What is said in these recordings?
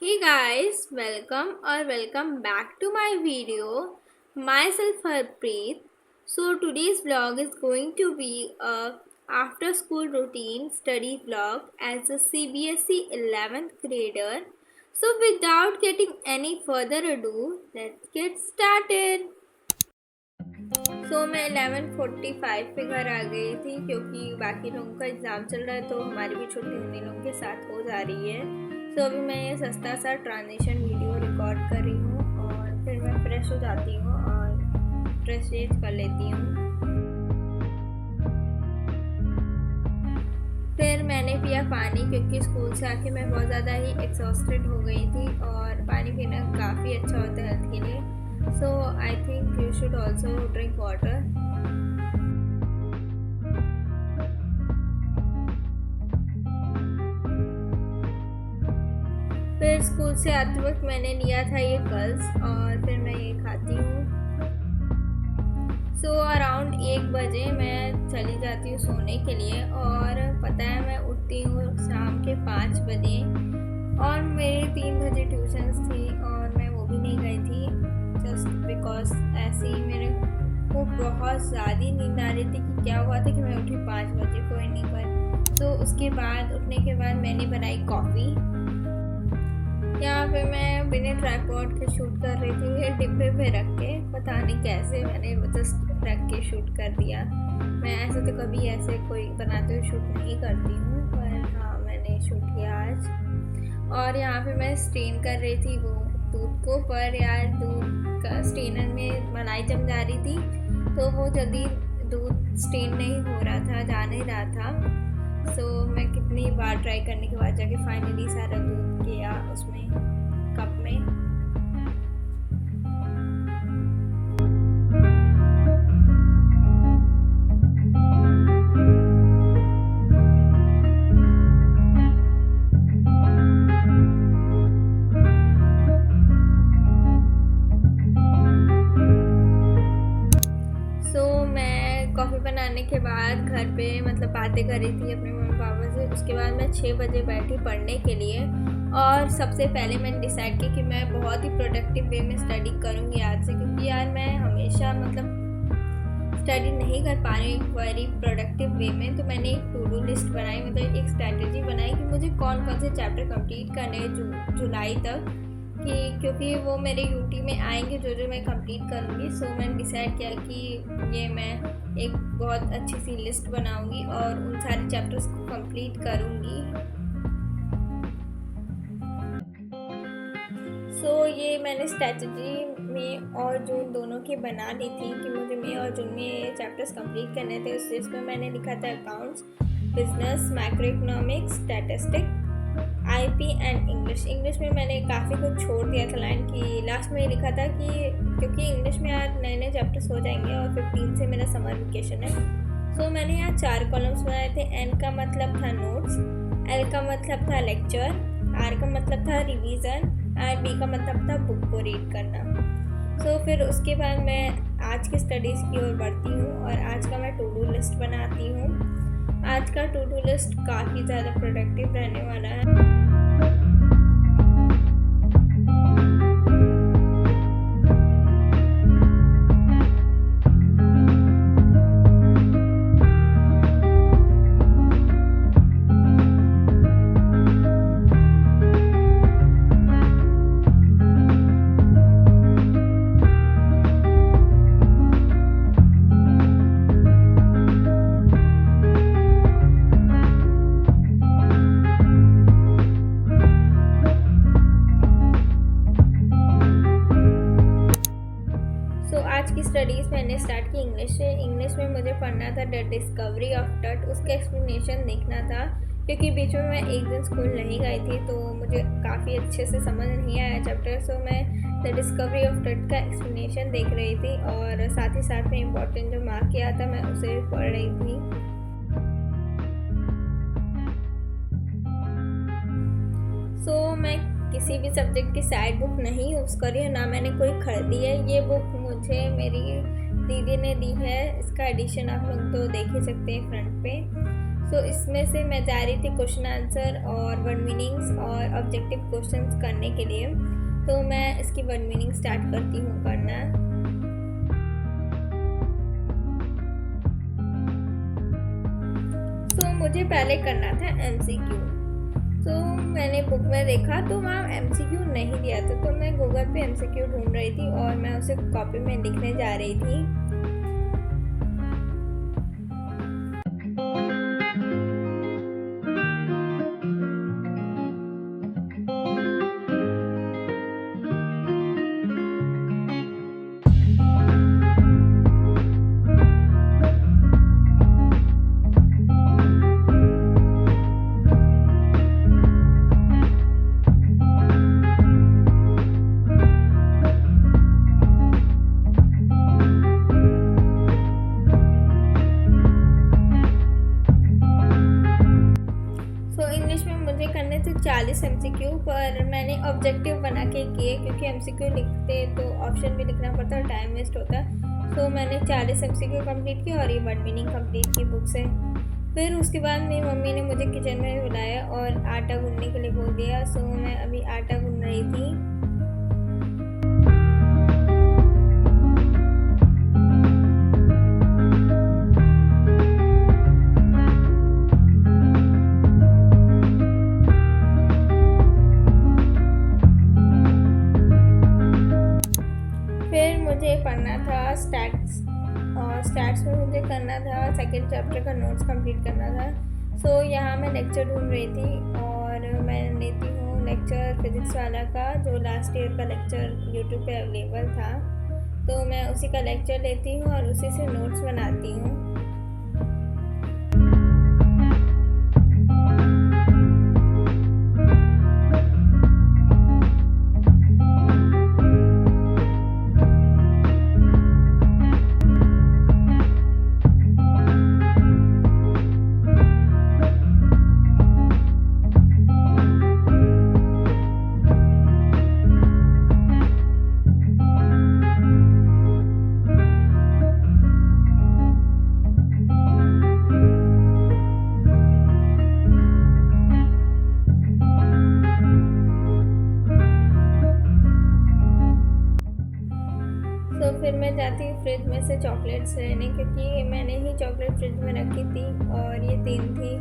Hey guys, welcome back to my video. Myself Harpreet. So today's vlog is going to be a after school routine study vlog as a CBSE 11th grader. So without getting any further ado, let's get started. मैं 11:45 पे घर आ गई थी क्योंकि बाकी लोगों का exam चल रहा है तो हमारी भी छुट्टी उन्हीं लोगों के साथ हो जा रही है। अभी मैं ये सस्ता सा ट्रांजिशन वीडियो रिकॉर्ड कर रही हूँ और फिर मैं फ्रेश हो जाती हूँ और ड्रेस चेंज कर लेती हूँ। फिर मैंने पिया पानी क्योंकि स्कूल से आके मैं बहुत ज़्यादा ही एग्जॉस्टेड हो गई थी और पानी पीना काफ़ी अच्छा होता है हेल्थ के लिए। So I think you should also drink water. फिर स्कूल से आते वक्त मैंने लिया था ये कर्ल्स और फिर मैं ये खाती हूँ। अराउंड 1 बजे मैं चली जाती हूँ सोने के लिए और पता है मैं उठती हूँ शाम के 5 बजे और मेरी 3 बजे ट्यूशन्स थी और मैं वो भी नहीं गई थी जस्ट बिकॉज ऐसे ही मेरे को बहुत ज़्यादा नींद आ रही थी कि क्या हुआ था कि मैं उठी 5 बजे कोई नहीं पर। तो उसके बाद उठने के बाद मैंने बनाई कॉफ़ी। यहाँ पे मैं बिना ट्राइपॉड के शूट कर रही थी डिब्बे पे रख के, पता नहीं कैसे मैंने जस्ट रख के शूट कर दिया। मैं ऐसे तो कभी ऐसे कोई बनाते हुए शूट नहीं करती हूँ पर हाँ मैंने शूट किया आज। और यहाँ पे मैं स्ट्रेन कर रही थी वो दूध को, पर यार दूध का स्ट्रेनर में मलाई जम जा रही थी तो वो जल्दी दूध स्ट्रेन नहीं हो रहा था, जा नहीं रहा था। मैं कितनी बार ट्राई करने के बाद जाके फाइनली सारा दूध गया उसमें कप में। कॉफ़ी बनाने के बाद घर पे मतलब बातें कर रही थी अपने मम्मी पापा से। उसके बाद मैं 6 बजे बैठी पढ़ने के लिए और सबसे पहले मैंने डिसाइड किया कि मैं बहुत ही प्रोडक्टिव वे में स्टडी करूँगी आज से, क्योंकि यार मैं हमेशा मतलब स्टडी नहीं कर पा रही हूँ वेरी प्रोडक्टिव वे में। तो मैंने एक टू डू लिस्ट बनाई, मतलब एक स्ट्रैटेजी बनाई कि मुझे कौन कौन से चैप्टर कंप्लीट करने हैं जुलाई तक, क्योंकि वो मेरे यूटी में आएंगे जो मैं कंप्लीट करूँगी। मैंने डिसाइड किया कि ये मैं एक बहुत अच्छी सी लिस्ट बनाऊंगी और उन सारे चैप्टर्स को कंप्लीट करूँगी। ये मैंने स्ट्रैटेजी में और जून दोनों की बना ली थी कि मुझे मई और जून में ये चैप्टर्स कंप्लीट करने थे। उस लिस्ट में मैंने लिखा था accounts, business, macro economics, statistics, IP and English में मैंने काफ़ी कुछ छोड़ दिया था लाइन की। लास्ट में लिखा था कि क्योंकि इंग्लिश में यार नए नए चैप्टर्स हो जाएंगे और 15 से मेरा समर वेकेशन है। मैंने यहाँ 4 कॉलम्स बनाए थे। N का मतलब था नोट्स, L का मतलब था लेक्चर, R का मतलब था रिवीजन और B का मतलब था बुक को रीड करना। फिर उसके बाद मैं आज की स्टडीज़ की ओर बढ़ती हूँ और आज का मैं टू डू लिस्ट बनाती हूँ। आज का टू डू लिस्ट काफ़ी ज़्यादा प्रोडक्टिव रहने वाला है। आज की स्टडीज़ मैंने स्टार्ट की इंग्लिश से। इंग्लिश में मुझे पढ़ना था द डिस्कवरी ऑफ टट, उसका एक्सप्लेनेशन देखना था क्योंकि बीच में मैं एक दिन स्कूल नहीं गई थी तो मुझे काफ़ी अच्छे से समझ नहीं आया चैप्टर। मैं द डिस्कवरी ऑफ टट का एक्सप्लेनेशन देख रही थी और साथ ही साथ में इम्पोर्टेंट जो मार्क किया था मैं उसे पढ़ रही थी। मैं किसी भी सब्जेक्ट की साइड बुक नहीं यूज़ करी है, ना मैंने कोई खरीदी है। ये बुक मुझे मेरी दीदी ने दी है, इसका एडिशन आप लोग तो देख ही सकते हैं फ्रंट पे। सो इसमें से मैं जा रही थी क्वेश्चन आंसर और वर्ड मीनिंग्स और ऑब्जेक्टिव क्वेश्चंस करने के लिए। तो मैं इसकी वर्ड मीनिंग स्टार्ट करती हूँ करना। तो मुझे पहले करना था MCQ। तो मैंने बुक में देखा तो वहाँ MCQ नहीं दिया था, तो मैं गूगल पे MCQ ढूंढ रही थी और मैं उसे कॉपी में लिखने जा रही थी। इंग्लिश में मुझे करने थे 40 MCQ, पर मैंने ऑब्जेक्टिव बना के किए क्योंकि MCQ लिखते तो ऑप्शन भी लिखना पड़ता और टाइम वेस्ट होता। तो मैंने 40 MCQ कंप्लीट किया और ये वर्ड मीनिंग कंप्लीट की बुक से। फिर उसके बाद मेरी मम्मी ने मुझे किचन में बुलाया और आटा गूंदने के लिए बोल दिया। सो मैं अभी आटा गूंद रही थी। फिर मुझे पढ़ना था स्टैट्स, और स्टैट्स में मुझे करना था सेकंड चैप्टर का नोट्स कंप्लीट करना था। सो यहाँ मैं लेक्चर ढूंढ रही थी और मैं लेती हूँ लेक्चर फिज़िक्स वाला का, जो लास्ट ईयर का लेक्चर यूट्यूब पे अवेलेबल था। तो मैं उसी का लेक्चर लेती हूँ और उसी से नोट्स बनाती हूँ। तो फिर मैं जाती हूँ फ्रिज में से चॉकलेट्स लेने, क्योंकि मैंने ही चॉकलेट फ्रिज में रखी थी और ये 3 थी,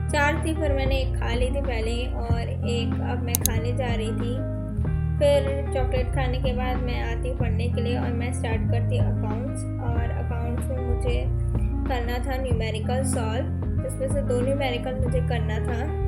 4 थी, पर मैंने एक खा ली थी पहले और एक अब मैं खाने जा रही थी। फिर चॉकलेट खाने के बाद मैं आती हूँ पढ़ने के लिए और मैं स्टार्ट करती हूँ अकाउंट्स। और अकाउंट्स में मुझे करना था न्यूमेरिकल सॉल्व, जिसमें से 2 न्यूमेरिकल मुझे करना था।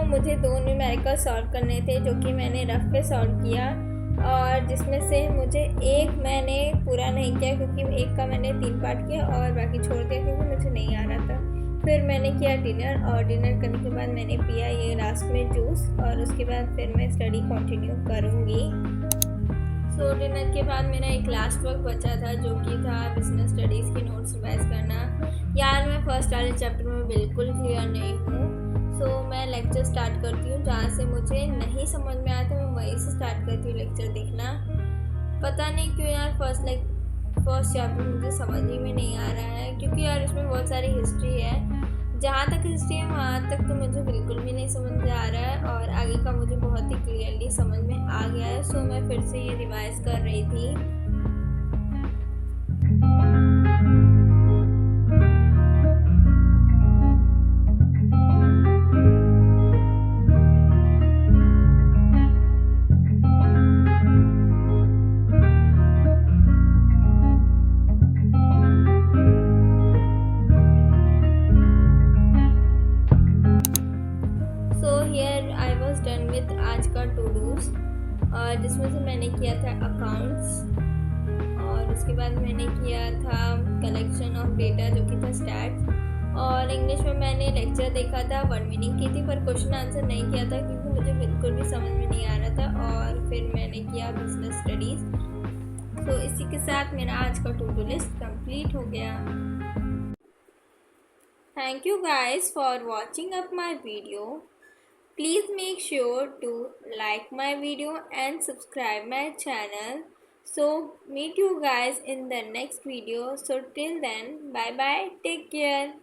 मुझे 2 न्यूमेरिकल सॉल्व करने थे, जो कि मैंने रफ पे सॉल्व किया, और जिसमें से मुझे एक मैंने पूरा नहीं किया क्योंकि एक का मैंने 3 पार्ट किया और बाकी छोड़ दिया क्योंकि मुझे नहीं आ रहा था। फिर मैंने किया डिनर, और डिनर करने के बाद मैंने पिया ये लास्ट में जूस, और उसके बाद फिर मैं स्टडी कंटिन्यू करूँगी। सो डिनर के बाद मेरा एक लास्ट वर्क बचा था, जो कि था बिजनेस स्टडीज़ की नोट्स रिवाइज करना। यार मैं फर्स्ट वाले चैप्टर में बिल्कुल क्लियर नहीं हूँ। सो मैं लेक्चर स्टार्ट करती हूँ, जहाँ से मुझे नहीं समझ में आया तो मैं वहीं से स्टार्ट करती हूँ लेक्चर देखना। पता नहीं क्यों यार फर्स्ट चैप्टर मुझे समझ ही में नहीं आ रहा है, क्योंकि यार इसमें बहुत सारी हिस्ट्री है। जहाँ तक हिस्ट्री है वहाँ तक तो मुझे बिल्कुल भी नहीं समझ में आ रहा है, और आगे का मुझे बहुत ही क्लियरली समझ में आ गया है। सो मैं फिर से ये रिवाइज कर रही थी। जिसमें से मैंने किया था अकाउंट्स, और उसके बाद मैंने किया था कलेक्शन ऑफ डेटा जो कि था स्टैट्स, और इंग्लिश में मैंने लेक्चर देखा था, वर्ड मीनिंग की थी, पर क्वेश्चन आंसर नहीं किया था क्योंकि मुझे बिल्कुल भी समझ में नहीं आ रहा था। और फिर मैंने किया बिजनेस स्टडीज़। तो इसी के साथ मेरा आज का टू डू लिस्ट कंप्लीट हो गया। Thank you guys for watching up my video. Please make sure to like my video and subscribe my channel. So meet you guys in the next video. So till then, bye bye, take care.